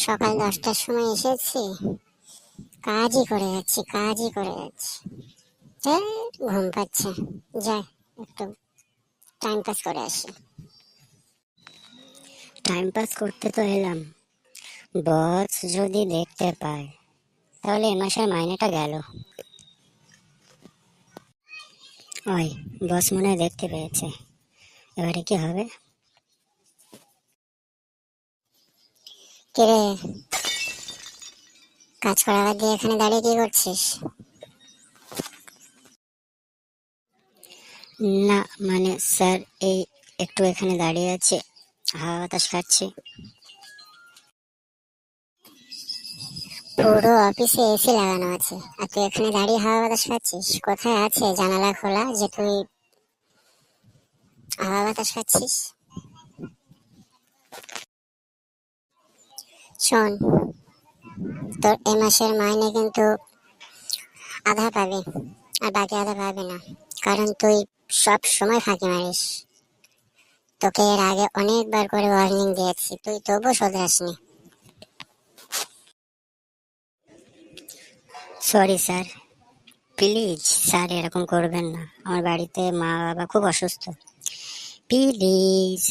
সকাল 10টার সময় এসেছি, কাজই করে যাচ্ছি, কাজই করে যাচ্ছি। ঘুম পাচ্ছে, যাই একটু টাইম পাস করে আসি। টাইম পাস করতে তো এলাম, বস যদি দেখতে পায় তাহলে এ মাসের মাইনেটা গেল। ওই বস মনে হয় দেখতে পেয়েছে, এবারে কি হবে? কিরে, কাজ করা বাদ দিয়ে এখানে দাঁড়িয়ে কি করছিস? না মানে স্যার, এই একটু এখানে দাঁড়িয়ে আছে, হাওয়া বাতাস খাচ্ছি। পুরো অফিসে এসি লাগানো আছে, আর তুই এখানে দাঁড়িয়ে হাওয়া বাতাস খাচ্ছিস? কোথায় আছে জানালা খোলা যে তুই হাওয়া বাতাস খাচ্ছিস? শোন, তোর এ মাসের মাইনে কিন্তু আধা পাবি, আর বাকি আধা পাবি না, কারণ তুই সব সময় ফাঁকি মারিস। তোকে এর আগে অনেকবার করে ওয়ার্নিং দিয়েছি, তুই তবু শোধরাসনি। সরি স্যার, প্লিজ স্যার এরকম করবেন না, আমার বাড়িতে মা বাবা খুব অসুস্থ, প্লিজ।